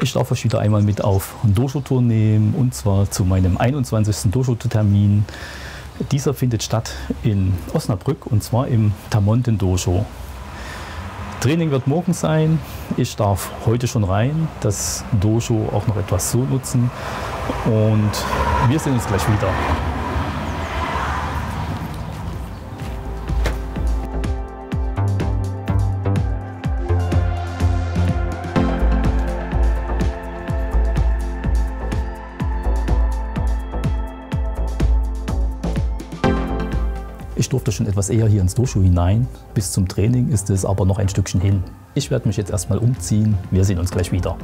Ich darf euch wieder einmal mit auf Dojo-Tour nehmen, und zwar zu meinem 21. Dojo-Termin. Dieser findet statt in Osnabrück, und zwar im Tamonten Dojo. Training wird morgen sein. Ich darf heute schon rein, das Dojo auch noch etwas so nutzen, und wir sehen uns gleich wieder. Ich durfte schon etwas eher hier ins Dojo hinein. Bis zum Training ist es aber noch ein Stückchen hin. Ich werde mich jetzt erstmal umziehen. Wir sehen uns gleich wieder.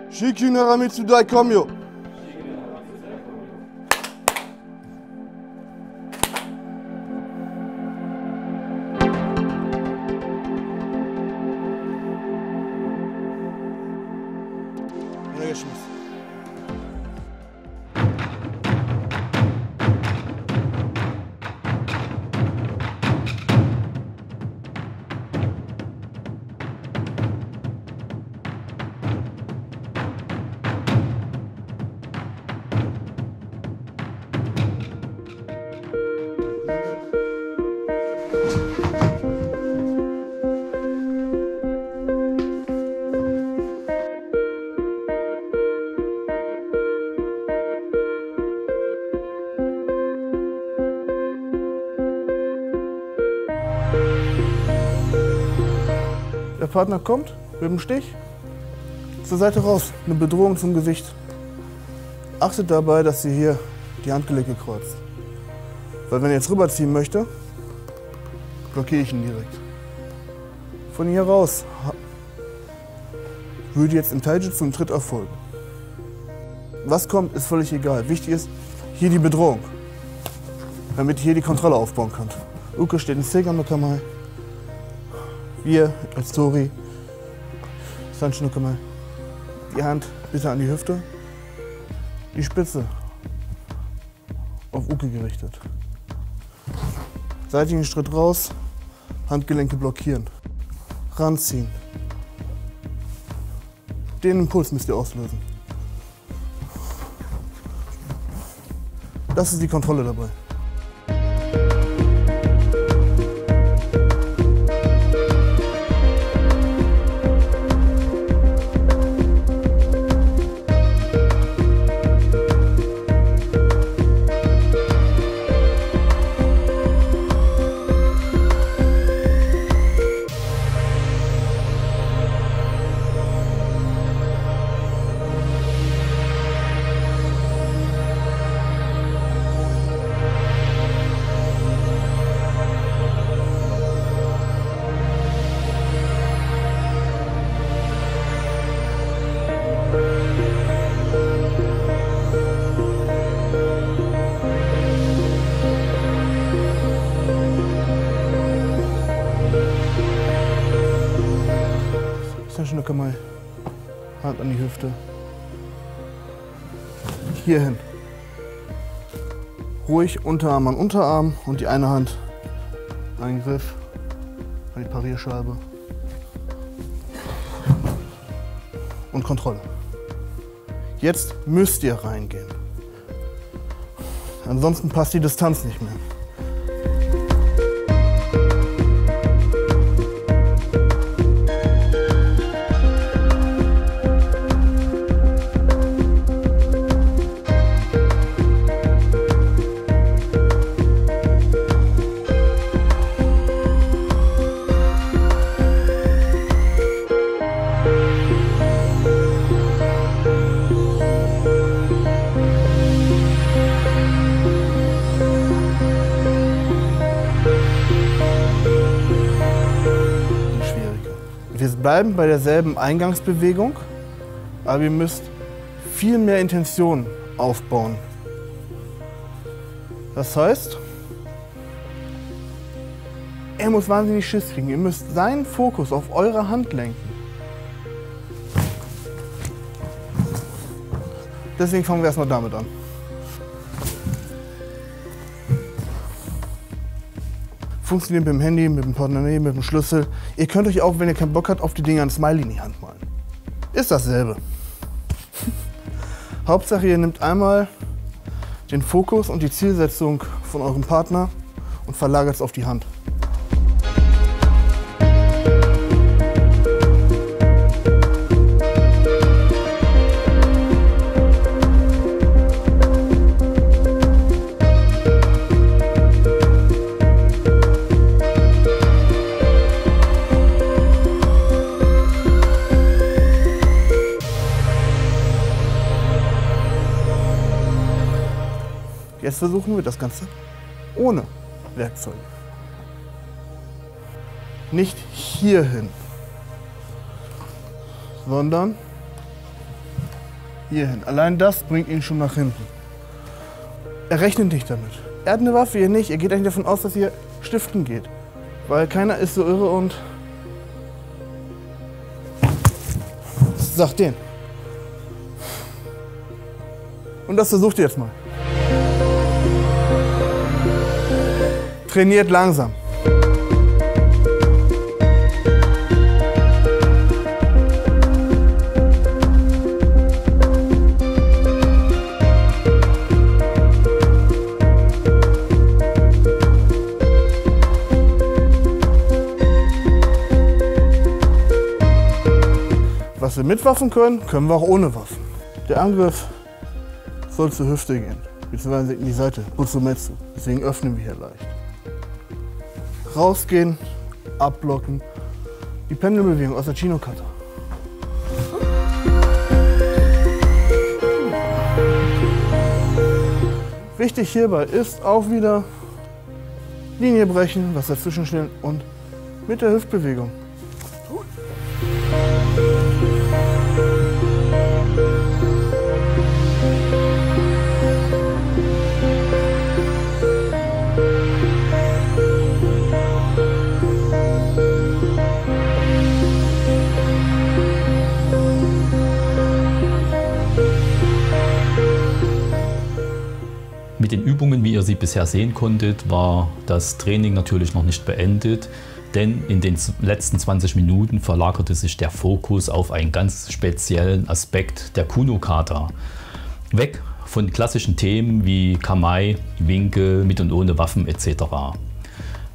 Shikyū Naramitsu Daikomyo. Der Partner kommt mit dem Stich zur Seite raus, eine Bedrohung zum Gesicht. Achtet dabei, dass ihr hier die Handgelenke kreuzt. Weil wenn er jetzt rüberziehen möchte, blockiere ich ihn direkt. Von hier raus würde jetzt im Taijutsu ein Tritt erfolgen. Was kommt, ist völlig egal. Wichtig ist hier die Bedrohung, damit ihr hier die Kontrolle aufbauen könnt. Uke steht in Seigan no Kamae. Wir als Tori, Sanshi no Kamae. Die Hand bitte an die Hüfte, die Spitze auf Uke gerichtet. Seitigen Schritt raus, Handgelenke blockieren, ranziehen. Den Impuls müsst ihr auslösen. Das ist die Kontrolle dabei. Hand an die Hüfte. Hier hin. Ruhig Unterarm an Unterarm und die eine Hand an den Griff, an die Parierscheibe. Und Kontrolle. Jetzt müsst ihr reingehen. Ansonsten passt die Distanz nicht mehr. Wir bleiben bei derselben Eingangsbewegung, aber ihr müsst viel mehr Intention aufbauen. Das heißt, er muss wahnsinnig Schiss kriegen. Ihr müsst seinen Fokus auf eure Hand lenken. Deswegen fangen wir erstmal damit an. Funktioniert mit dem Handy, mit dem Portemonnaie, mit dem Schlüssel. Ihr könnt euch auch, wenn ihr keinen Bock habt, auf die Dinger ein Smiley in die Hand malen. Ist dasselbe. Hauptsache, ihr nehmt einmal den Fokus und die Zielsetzung von eurem Partner und verlagert es auf die Hand. Jetzt versuchen wir das Ganze ohne Werkzeuge. Nicht hierhin, sondern hierhin. Allein das bringt ihn schon nach hinten. Er rechnet nicht damit. Er hat eine Waffe, ihr nicht. Er geht eigentlich davon aus, dass ihr stiften geht. Weil keiner ist so irre und sagt den. Und das versucht ihr jetzt mal. Trainiert langsam. Was wir mit Waffen können, können wir auch ohne Waffen. Der Angriff soll zur Hüfte gehen, beziehungsweise in die Seite, Butsumetsu. Deswegen öffnen wir hier leicht. Rausgehen, abblocken, die Pendelbewegung aus der Chino-Kata. Wichtig hierbei ist auch wieder Linie brechen, was dazwischen stehen und mit der Hüftbewegung. Mit den Übungen, wie ihr sie bisher sehen konntet, war das Training natürlich noch nicht beendet, denn in den letzten 20 Minuten verlagerte sich der Fokus auf einen ganz speziellen Aspekt der Kuno-Kata. Weg von klassischen Themen wie Kamae, Winkel, mit und ohne Waffen etc.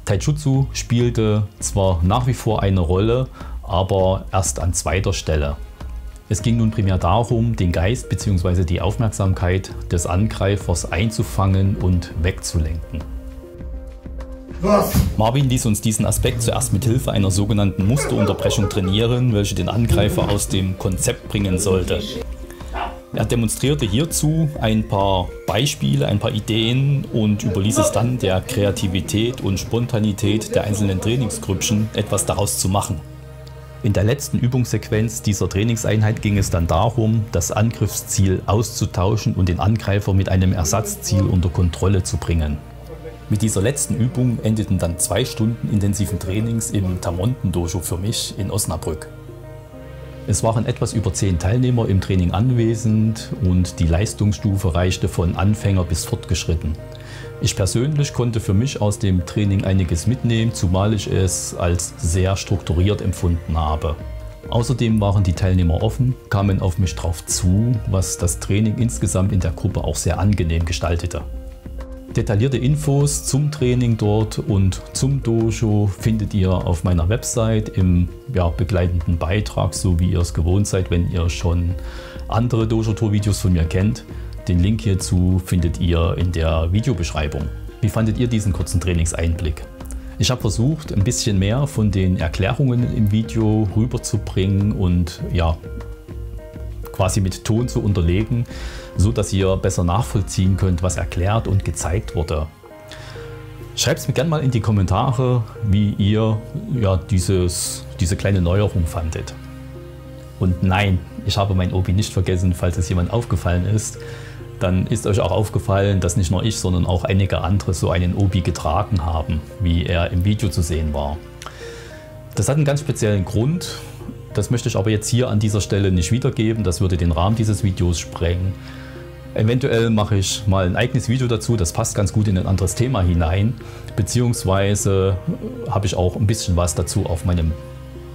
Taijutsu spielte zwar nach wie vor eine Rolle, aber erst an zweiter Stelle. Es ging nun primär darum, den Geist bzw. die Aufmerksamkeit des Angreifers einzufangen und wegzulenken. Marvin ließ uns diesen Aspekt zuerst mit Hilfe einer sogenannten Musterunterbrechung trainieren, welche den Angreifer aus dem Konzept bringen sollte. Er demonstrierte hierzu ein paar Beispiele, ein paar Ideen und überließ es dann der Kreativität und Spontanität der einzelnen Trainingsgrüppchen, etwas daraus zu machen. In der letzten Übungssequenz dieser Trainingseinheit ging es dann darum, das Angriffsziel auszutauschen und den Angreifer mit einem Ersatzziel unter Kontrolle zu bringen. Mit dieser letzten Übung endeten dann 2 Stunden intensiven Trainings im Tamonten-Dojo für mich in Osnabrück. Es waren etwas über 10 Teilnehmer im Training anwesend und die Leistungsstufe reichte von Anfänger bis fortgeschritten. Ich persönlich konnte für mich aus dem Training einiges mitnehmen, zumal ich es als sehr strukturiert empfunden habe. Außerdem waren die Teilnehmer offen, kamen auf mich drauf zu, was das Training insgesamt in der Gruppe auch sehr angenehm gestaltete. Detaillierte Infos zum Training dort und zum Dojo findet ihr auf meiner Website im begleitenden Beitrag, so wie ihr es gewohnt seid, wenn ihr schon andere Dojo-Tour-Videos von mir kennt. Den Link hierzu findet ihr in der Videobeschreibung. Wie fandet ihr diesen kurzen Trainingseinblick? Ich habe versucht, ein bisschen mehr von den Erklärungen im Video rüberzubringen und quasi mit Ton zu unterlegen, so dass ihr besser nachvollziehen könnt, was erklärt und gezeigt wurde. Schreibt es mir gerne mal in die Kommentare, wie ihr diese kleine Neuerung fandet. Und nein, ich habe mein Obi nicht vergessen, falls es jemand aufgefallen ist. Dann ist euch auch aufgefallen, dass nicht nur ich, sondern auch einige andere so einen Obi getragen haben, wie er im Video zu sehen war. Das hat einen ganz speziellen Grund. Das möchte ich aber jetzt hier an dieser Stelle nicht wiedergeben. Das würde den Rahmen dieses Videos sprengen. Eventuell mache ich mal ein eigenes Video dazu. Das passt ganz gut in ein anderes Thema hinein. Beziehungsweise habe ich auch ein bisschen was dazu auf meinem,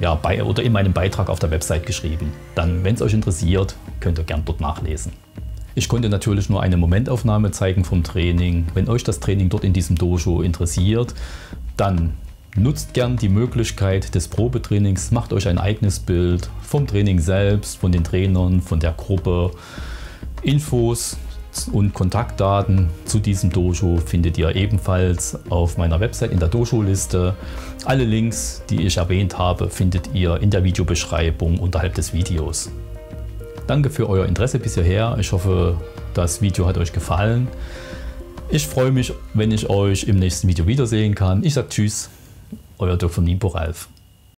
oder in meinem Beitrag auf der Website geschrieben. Dann, wenn es euch interessiert, könnt ihr gern dort nachlesen. Ich konnte natürlich nur eine Momentaufnahme zeigen vom Training. Wenn euch das Training dort in diesem Dojo interessiert, dann nutzt gern die Möglichkeit des Probetrainings, macht euch ein eigenes Bild vom Training selbst, von den Trainern, von der Gruppe. Infos und Kontaktdaten zu diesem Dojo findet ihr ebenfalls auf meiner Website in der Dojo-Liste. Alle Links, die ich erwähnt habe, findet ihr in der Videobeschreibung unterhalb des Videos. Danke für euer Interesse bis hierher. Ich hoffe, das Video hat euch gefallen. Ich freue mich, wenn ich euch im nächsten Video wiedersehen kann. Ich sage Tschüss, euer Dirk von Nimpo Ralf.